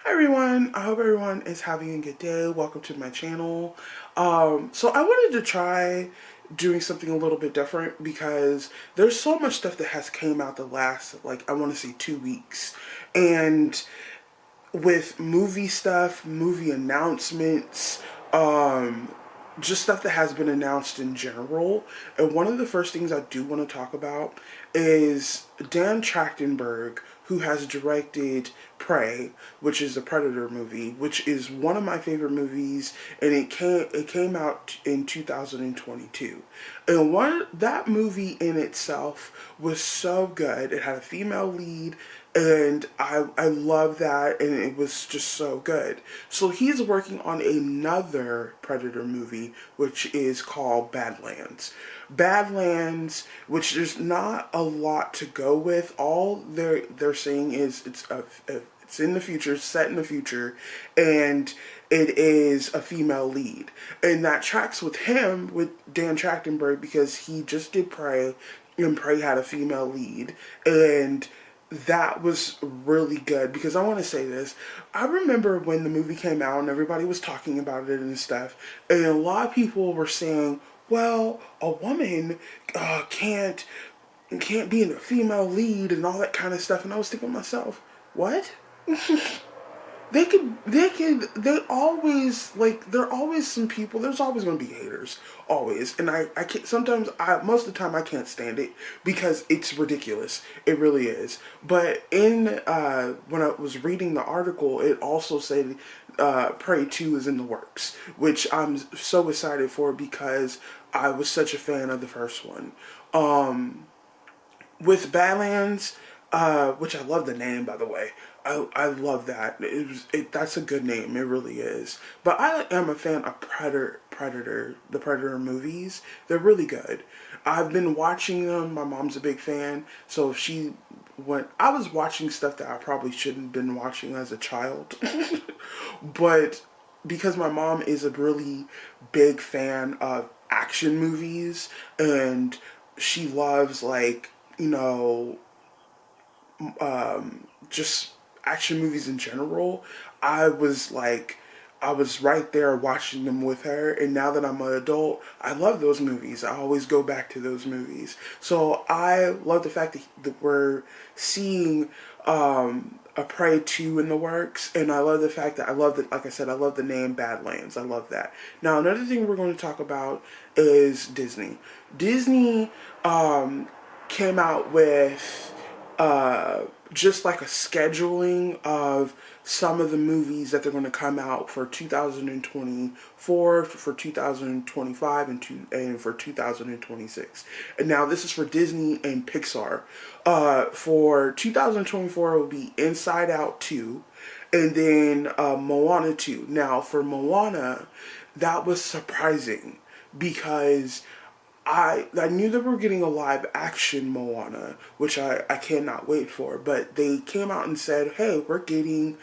Hi everyone, I hope everyone is having a good day. Welcome to my channel. So I wanted to try doing something a little bit different because there's so much stuff that has came out the last, like, I want to say 2 weeks. And with movie stuff, movie announcements, just stuff that has been announced in general. And one of the first things I do want to talk about is Dan Trachtenberg, who has directed Prey, which is a Predator movie, which is one of my favorite movies, and it came out in 2022. And one that movie in itself was so good. It had a female lead, and I love that, and it was just so good. So he's working on another Predator movie, which is called Badlands. Badlands, which there's not a lot to go with. All they're saying is it's in the future, set in the future, and it is a female lead, and that tracks with him, with Dan Trachtenberg, because he just did Prey, and Prey had a female lead, and that was really good. Because I want to say this, I remember when the movie came out and everybody was talking about it and stuff, and a lot of people were saying, well, a woman can't be in a female lead and all that kind of stuff. And I was thinking to myself, what? They always, like, there are always some people, there's always going to be haters, always. And I can't, sometimes, most of the time I can't stand it because it's ridiculous. It really is. But when I was reading the article, it also said, Prey 2 is in the works, which I'm so excited for because I was such a fan of the first one. With Badlands, which I love the name, by the way. I love that. That's a good name. It really is. But I am a fan of the Predator movies. They're really good. I've been watching them. My mom's a big fan, so if she when I was watching stuff that I probably shouldn't have been watching as a child, but because my mom is a really big fan of action movies, and she loves, like, just action movies in general. I was like, I was right there watching them with her, and now that I'm an adult, I love those movies. I always go back to those movies. So I love the fact that we're seeing a Prey 2 in the works, and I love the fact that, I love that, like I said, I love the name Badlands. I love that. Now, another thing we're going to talk about is Disney. Disney came out with just like a scheduling of some of the movies that they're going to come out for 2024, for 2025, and for 2026. And now this is for Disney and Pixar. For 2024, it will be Inside Out 2, and then Moana 2. Now, for Moana, that was surprising because I knew that we were getting a live action Moana, which I cannot wait for. But they came out and said, hey, we're going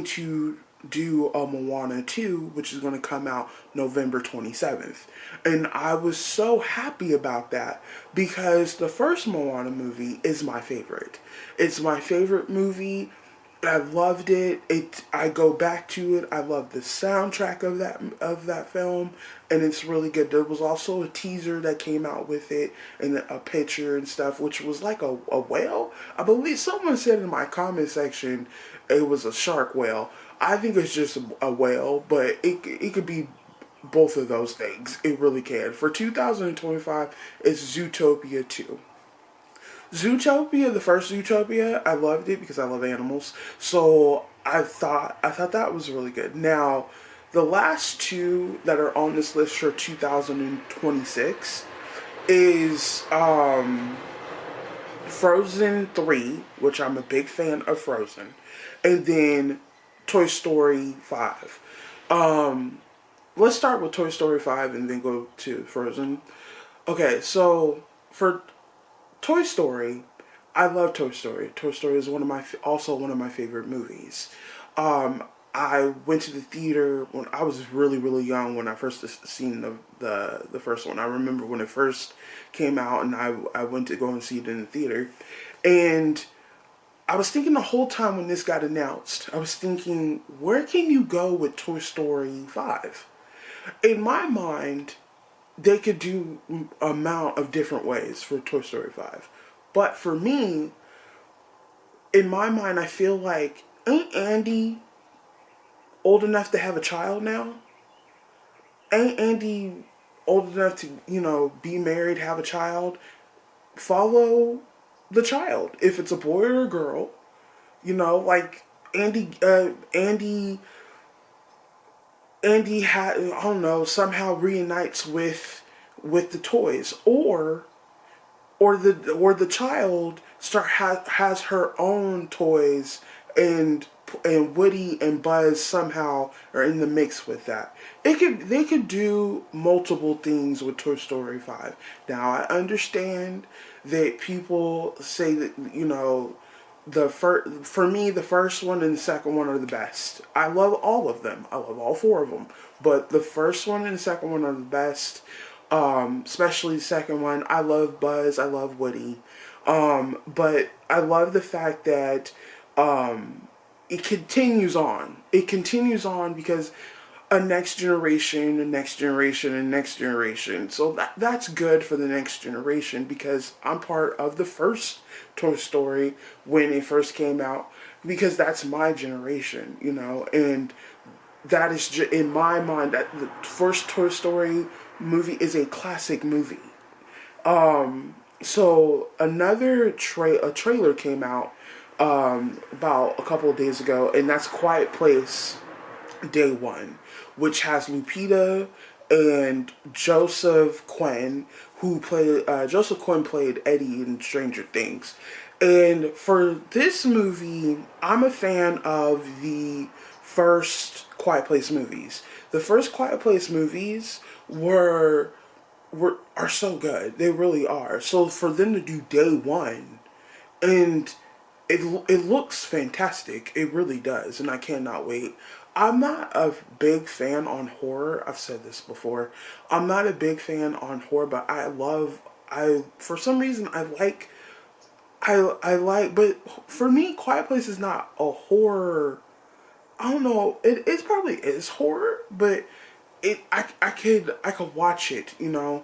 to do a Moana 2, which is going to come out November 27th. And I was so happy about that because the first Moana movie is my favorite. It's my favorite movie. I loved it. I go back to it. I love the soundtrack of that film, and it's really good. There was also a teaser that came out with it, and a picture and stuff, which was like a whale. I believe someone said in my comment section it was a shark whale. I think it's just a whale, but it could be both of those things. It really can. For 2025, it's Zootopia 2. Zootopia, the first Zootopia, I loved it because I love animals. So I thought that was really good. Now, the last two that are on this list for 2026 is Frozen 3, which I'm a big fan of Frozen, and then Toy Story 5. Let's start with Toy Story 5 and then go to Frozen. Okay, so for Toy Story, I love Toy Story. Toy Story is also one of my favorite movies. I went to the theater when I was really, really young when I first seen the first one. I remember when it first came out, and I went to go and see it in the theater. And I was thinking the whole time when this got announced, I was thinking, where can you go with Toy Story 5? In my mind, they could do a amount of different ways for Toy Story 5. But for me, in my mind, I feel like, ain't Andy old enough to have a child now? Ain't Andy old enough to, be married, have a child? Follow the child. If it's a boy or a girl, like I don't know, somehow reunites with the toys, or the child has her own toys, and Woody and Buzz somehow are in the mix with that. They could do multiple things with Toy Story 5. Now I understand that people say that, for me, the first one and the second one are the best. I love all of them. I love all four of them, but the first one and the second one are the best. Especially the second one. I love Buzz. I love Woody. But I love the fact that it continues on. It continues on because a next generation, a next generation, and next generation. So that's good for the next generation because I'm part of the first Toy Story when it first came out, because that's my generation, and that is in my mind that the first Toy Story movie is a classic movie. So another a trailer came out about a couple of days ago, and that's Quiet Place Day One, which has Lupita and Joseph Quinn, who played Joseph Quinn played Eddie in Stranger Things. And for this movie, I'm a fan of the first Quiet Place movies. The first Quiet Place movies are so good. They really are. So for them to do Day One, and it looks fantastic. It really does, and I cannot wait. I'm not a big fan on horror. I've said this before. I'm not a big fan on horror, but I for some reason I like, but for me, Quiet Place is not a horror. I don't know. It probably is horror, but I could watch it, and I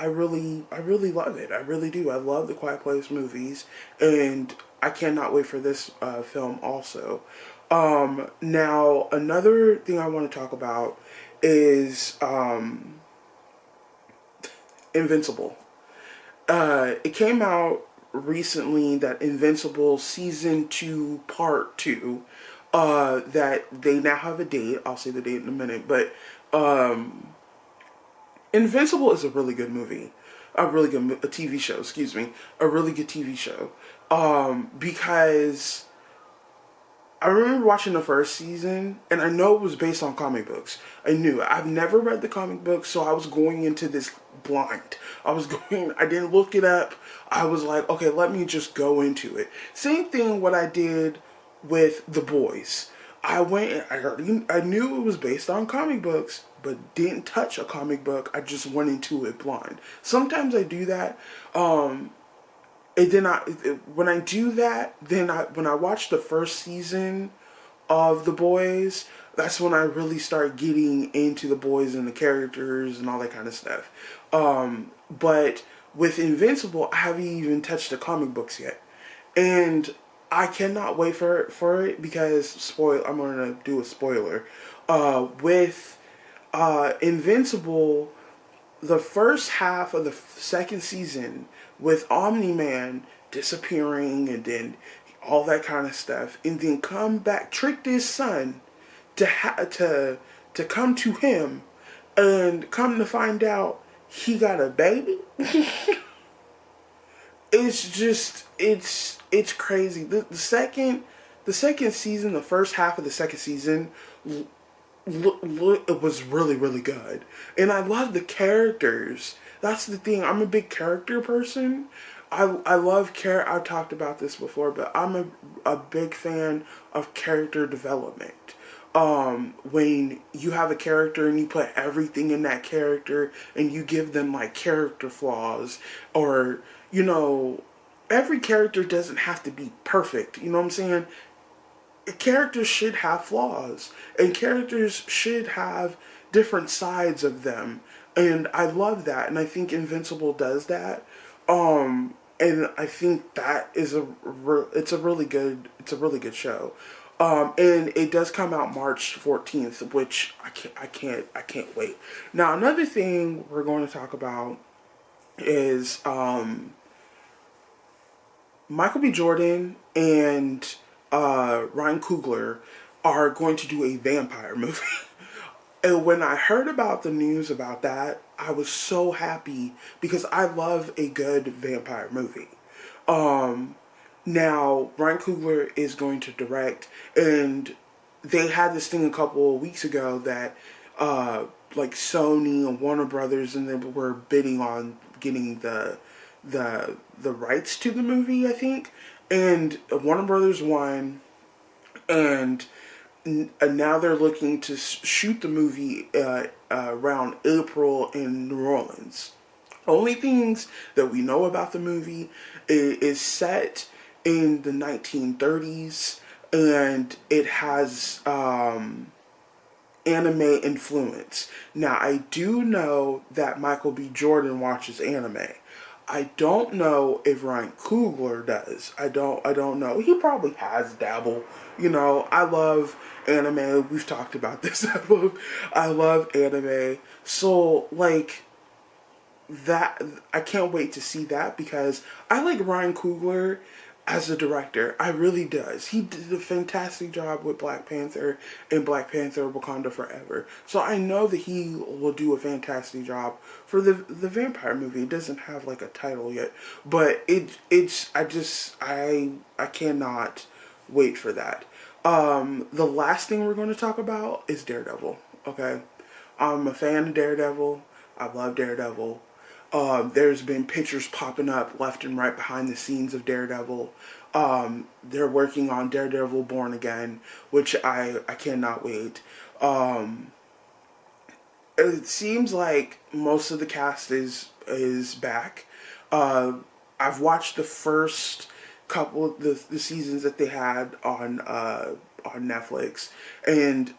really love it. I really do. I love the Quiet Place movies, and I cannot wait for this film also. Now another thing I want to talk about is Invincible. It came out recently that Invincible season 2 part 2, that they now have a date. I'll say the date in a minute, but Invincible is a really good movie, a TV show. Excuse me, a really good TV show. Because I remember watching the first season, and I know it was based on comic books. I knew it. I've never read the comic books, so I was going into this blind. I didn't look it up. I was like, okay, let me just go into it. Same thing what I did with The Boys. I went, I knew it was based on comic books, but didn't touch a comic book. I just went into it blind. Sometimes I do that. And then when I do that, when I watch the first season of The Boys, that's when I really start getting into The Boys and the characters and all that kind of stuff. But with Invincible, I haven't even touched the comic books yet, and I cannot wait for it because I'm gonna do a spoiler. With Invincible, the first half of the second season, with Omni-Man disappearing and then all that kind of stuff, and then come back, tricked his son to come to him, and come to find out he got a baby. It's just it's crazy. The second season, the first half of the second season, it was really, really good, and I love the characters. That's the thing. I'm a big character person. I love I've talked about this before, but I'm a big fan of character development. When you have a character and you put everything in that character and you give them like character flaws, or every character doesn't have to be perfect. You know what I'm saying? Characters should have flaws, and characters should have different sides of them, and I love that, and I think Invincible does that. And I think that is it's a really good show. And it does come out March 14th, which I can't wait. Now, another thing we're going to talk about is Michael B. Jordan and Ryan Coogler are going to do a vampire movie. And when I heard about the news about that, I was so happy because I love a good vampire movie. Um, Now, Ryan Coogler is going to direct, and they had this thing a couple of weeks ago that like Sony and Warner Brothers and they were bidding on getting the rights to the movie, I think, and Warner Brothers won, and now they're looking to shoot the movie around April in New Orleans. Only things that we know about the movie is set in the 1930s, and it has anime influence. Now, I do know that Michael B. Jordan watches anime. I don't know if Ryan Coogler does. I don't know. He probably has dabble. You know, I love anime. We've talked about this. I love anime. So like that, I can't wait to see that because I like Ryan Coogler as a director. I really does. He did a fantastic job with Black Panther and Black Panther Wakanda Forever. So I know that he will do a fantastic job for the vampire movie. It doesn't have like a title yet, but it's I cannot wait for that. The last thing we're going to talk about is Daredevil. Okay, I'm a fan of Daredevil. I love Daredevil. There's been pictures popping up left and right behind the scenes of Daredevil. They're working on Daredevil Born Again, which I cannot wait. It seems like most of the cast is back. I've watched the first couple of the seasons that they had on Netflix, and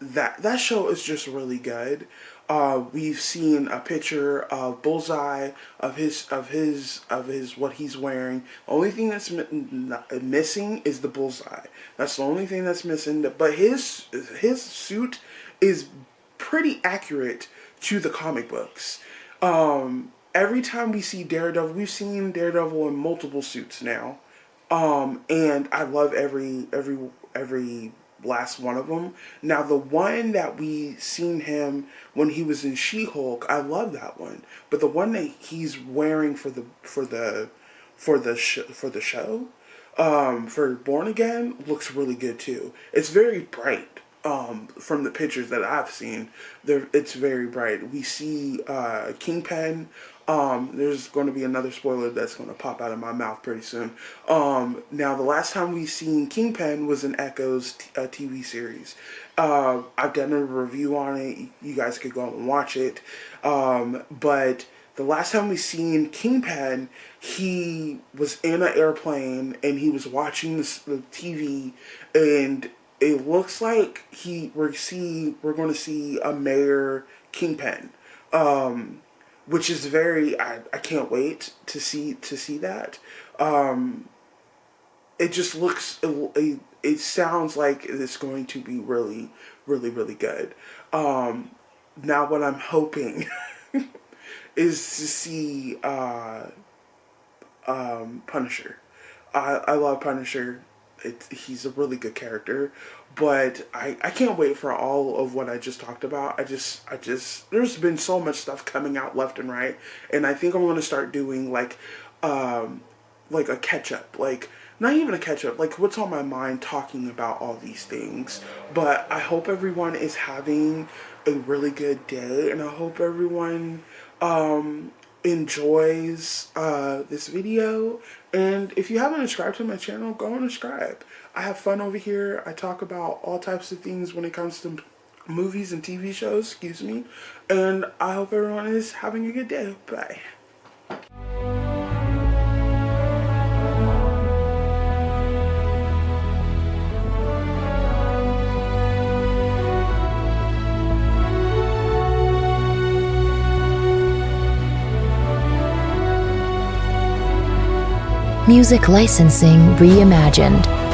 that show is just really good. We've seen a picture of Bullseye of his what he's wearing. The only thing that's missing is the bullseye. That's the only thing that's missing. But his suit is pretty accurate to the comic books. Every time we see Daredevil, we've seen Daredevil in multiple suits now, and I love every last one of them. Now, the one that we seen him when he was in She-Hulk, I love that one. But the one that he's wearing for the show, for Born Again, looks really good too. It's very bright. From the pictures that I've seen, it's very bright. We see Kingpin. There's going to be another spoiler that's going to pop out of my mouth pretty soon. Now, the last time we seen Kingpin was in Echo's TV series. I've done a review on it. You guys could go and watch it. But the last time we seen Kingpin, he was in an airplane and he was watching the TV, and it looks like we're going to see a Mayor Kingpin, which is I can't wait to see that. It just looks it sounds like it's going to be really really really good. Now what I'm hoping is to see Punisher. I love Punisher. He's a really good character, but I can't wait for all of what I just talked about. I just there's been so much stuff coming out left and right, and I think I'm going to start doing like a catch up, like not even a catch up, like what's on my mind talking about all these things. But I hope everyone is having a really good day, and I hope everyone enjoys this video. And if you haven't subscribed to my channel, go and subscribe. I have fun over here. I talk about all types of things when it comes to movies and TV shows, excuse me. And I hope everyone is having a good day. Bye. Music licensing reimagined.